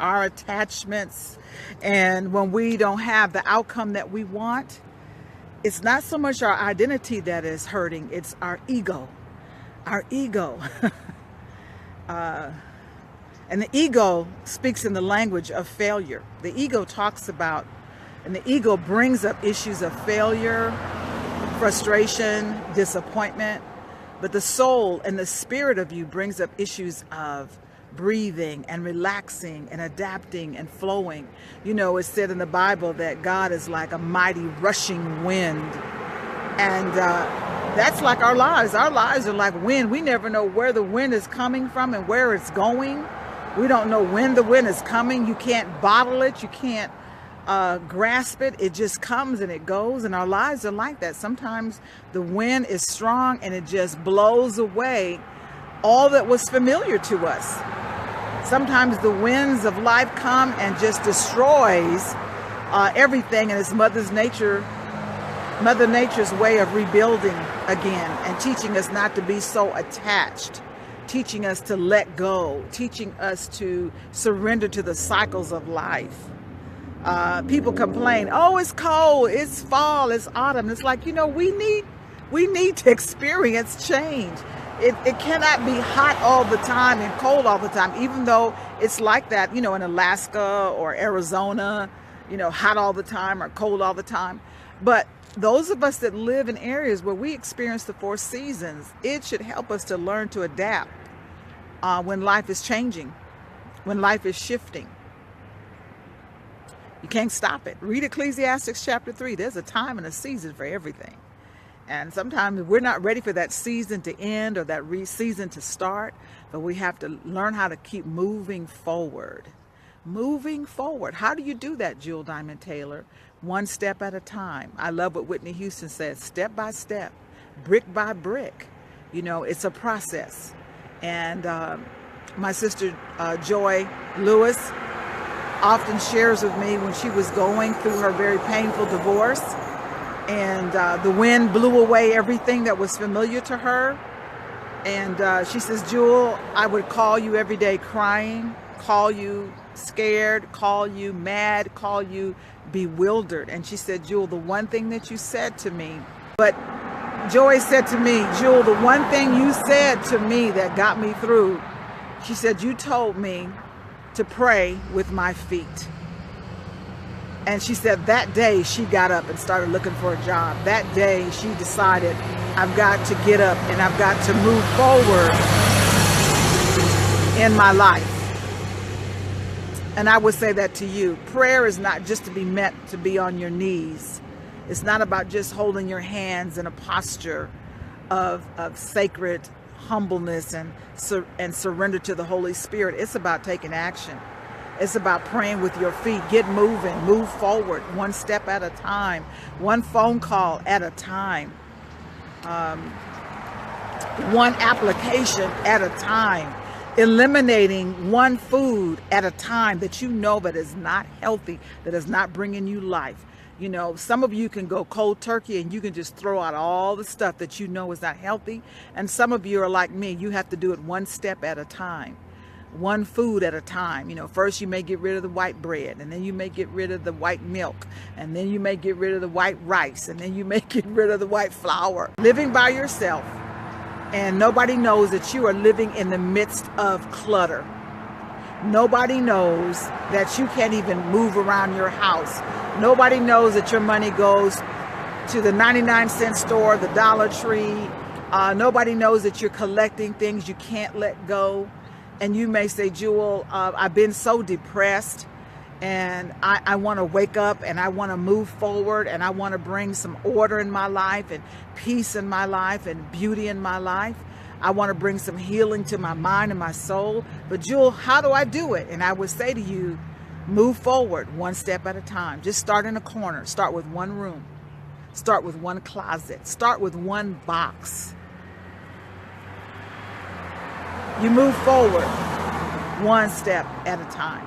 our attachments. And when we don't have the outcome that we want, it's not so much our identity that is hurting, it's our ego. Our ego. And the ego speaks in the language of failure. The ego talks about, and the ego brings up issues of failure, frustration, disappointment. But the soul and the spirit of you brings up issues of breathing and relaxing and adapting and flowing. You know, it's said in the Bible that God is like a mighty rushing wind. And that's like our lives. Our lives are like wind. We never know where the wind is coming from and where it's going. We don't know when the wind is coming. You can't bottle it. You can't grasp it. It just comes and it goes. And our lives are like that. Sometimes the wind is strong and it just blows away all that was familiar to us. Sometimes the winds of life come and just destroys everything, and it's Mother Nature's way of rebuilding again and teaching us not to be so attached, teaching us to let go, teaching us to surrender to the cycles of life. People complain, oh, it's cold, it's fall, it's autumn. It's like, you know, we need to experience change. It cannot be hot all the time and cold all the time, even though it's like that, you know, in Alaska or Arizona, you know, hot all the time or cold all the time. But those of us that live in areas where we experience the 4 seasons, it should help us to learn to adapt when life is changing, when life is shifting. You can't stop it. Read Ecclesiastes chapter 3. There's a time and a season for everything. And sometimes we're not ready for that season to end or that season to start, but we have to learn how to keep moving forward. Moving forward. How do you do that, Jewel Diamond Taylor? One step at a time. I love what Whitney Houston says, step by step, brick by brick. You know, it's a process. And my sister Joy Lewis often shares with me when she was going through her very painful divorce, and the wind blew away everything that was familiar to her. And she says, Jewel, I would call you every day crying, call you scared, call you mad, call you bewildered. And she said, Jewel, the one thing that you said to me, but Joy said to me, Jewel, the one thing you said to me that got me through, she said, you told me to pray with my feet. And she said that day she got up and started looking for a job. That day she decided, I've got to get up and I've got to move forward in my life. And I would say that to you. Prayer is not just to be meant to be on your knees. It's not about just holding your hands in a posture of sacred humbleness and surrender to the Holy Spirit. It's about taking action. It's about praying with your feet. Get moving, move forward, one step at a time, one phone call at a time, one application at a time, eliminating one food at a time that you know that is not healthy, that is not bringing you life. You know, some of you can go cold turkey and you can just throw out all the stuff that you know is not healthy. And some of you are like me. You have to do it one step at a time, one food at a time. You know, first you may get rid of the white bread, and then you may get rid of the white milk, and then you may get rid of the white rice, and then you may get rid of the white flour. Living by yourself, and nobody knows that you are living in the midst of clutter. Nobody knows that you can't even move around your house. Nobody knows that your money goes to the 99-cent store, the Dollar Tree. Nobody knows that you're collecting things you can't let go. And you may say, Jewel, I've been so depressed, and I want to wake up and I want to move forward, and I want to bring some order in my life and peace in my life and beauty in my life. I want to bring some healing to my mind and my soul. But Jewel, how do I do it? And I would say to you, move forward one step at a time. Just start in a corner. Start with one room. Start with one closet. Start with one box. You move forward one step at a time.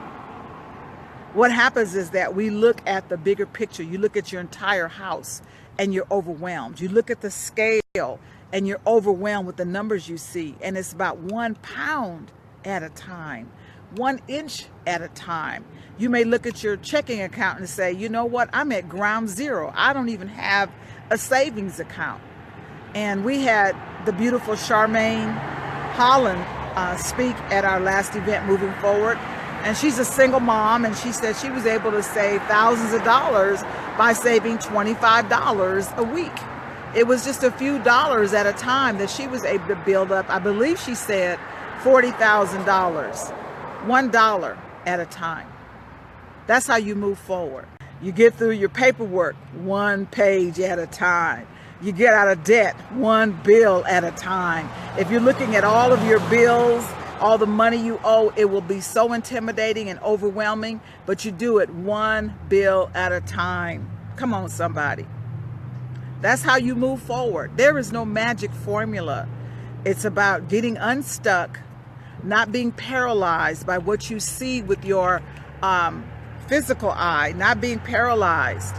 What happens is that we look at the bigger picture. You look at your entire house and you're overwhelmed. You look at the scale and you're overwhelmed with the numbers you see. And it's about 1 pound at a time, 1 inch at a time. You may look at your checking account and say, you know what, I'm at ground zero. I don't even have a savings account. And we had the beautiful Charmaine Holland speak at our last event, Moving Forward. And she's a single mom, and she said she was able to save thousands of dollars by saving $25 a week. It was just a few dollars at a time that she was able to build up. I believe she said $40,000, $1 at a time. That's how you move forward. You get through your paperwork 1 page at a time. You get out of debt 1 bill at a time. If you're looking at all of your bills, all the money you owe, it will be so intimidating and overwhelming, but you do it 1 bill at a time. Come on, somebody. That's how you move forward. There is no magic formula. It's about getting unstuck, not being paralyzed by what you see with your physical eye, not being paralyzed